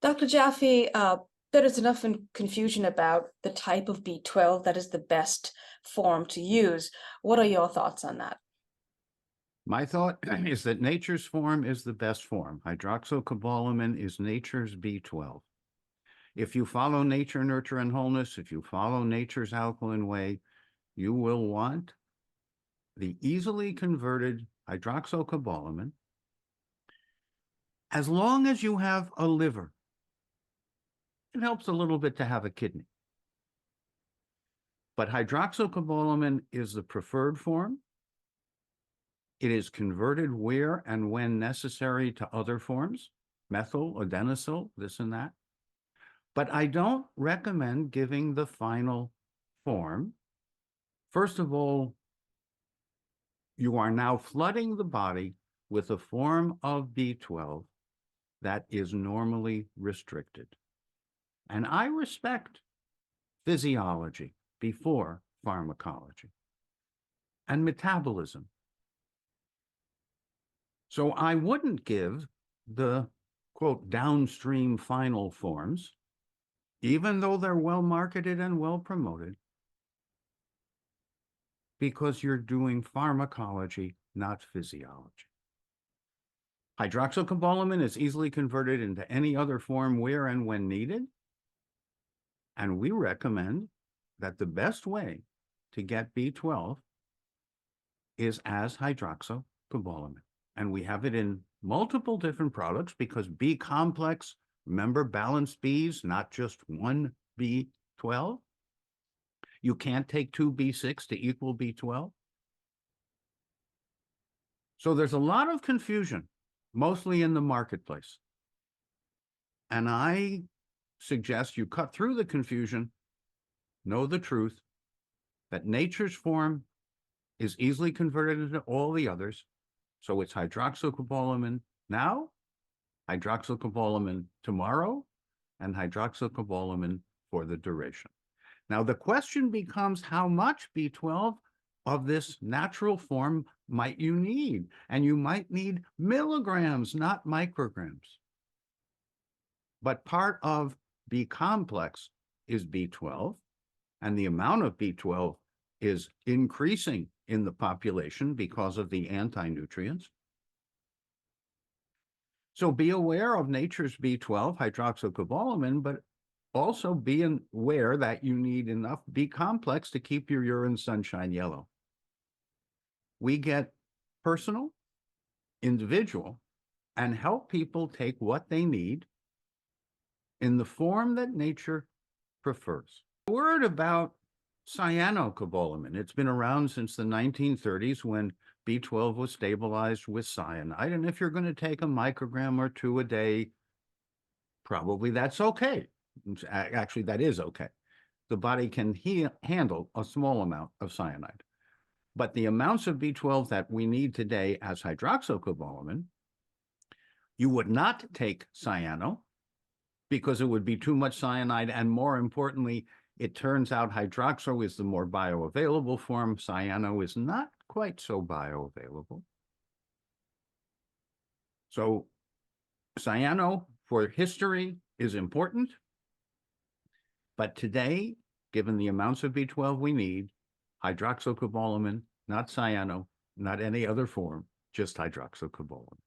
Dr. Jaffe, there is enough confusion about the type of B12 that is the best form to use. What are your thoughts on that? My thought is that nature's form is the best form. Hydroxycobalamin is nature's B12. If you follow nature, nurture, and wholeness, if you follow nature's alkaline way, you will want the easily converted hydroxycobalamin as long as you have a liver. It helps a little bit to have a kidney. But hydroxycobalamin is the preferred form. It is converted where and when necessary to other forms, methyl, adenylyl, this and that. But I don't recommend giving the final form. First of all, you are now flooding the body with a form of B12 that is normally restricted. And I respect physiology before pharmacology and metabolism. So I wouldn't give the, quote, downstream final forms, even though they're well marketed and well promoted, because you're doing pharmacology, not physiology. Hydroxycobalamin is easily converted into any other form where and when needed. And we recommend that the best way to get B12 is as hydroxycobalamin. And we have it in multiple different products because B complex, remember, balanced Bs, not just one B12. You can't take two B6 to equal B12. So there's a lot of confusion, mostly in the marketplace. And I suggest you cut through the confusion, know the truth, that nature's form is easily converted into all the others. So it's hydroxycobalamin now, hydroxycobalamin tomorrow, and hydroxycobalamin for the duration. Now, the question becomes how much B12 of this natural form might you need? And you might need milligrams, not micrograms. But part of B complex is B12, and the amount of B12 is increasing in the population because of the anti-nutrients. So be aware of nature's B12, hydroxycobalamin, but also be aware that you need enough B complex to keep your urine sunshine yellow. We get personal, individual, and help people take what they need in the form that nature prefers. A word about cyanocobalamin. It's been around since the 1930s when B12 was stabilized with cyanide. And if you're going to take a microgram or two a day, probably that's okay. Actually, that is okay. The body can handle a small amount of cyanide. But the amounts of B12 that we need today as hydroxycobalamin, you would not take cyano because it would be too much cyanide. And more importantly, it turns out hydroxo is the more bioavailable form. Cyano is not quite so bioavailable. So cyano for history is important. But today, given the amounts of B12 we need, hydroxycobalamin, not cyano, not any other form, just hydroxycobalamin.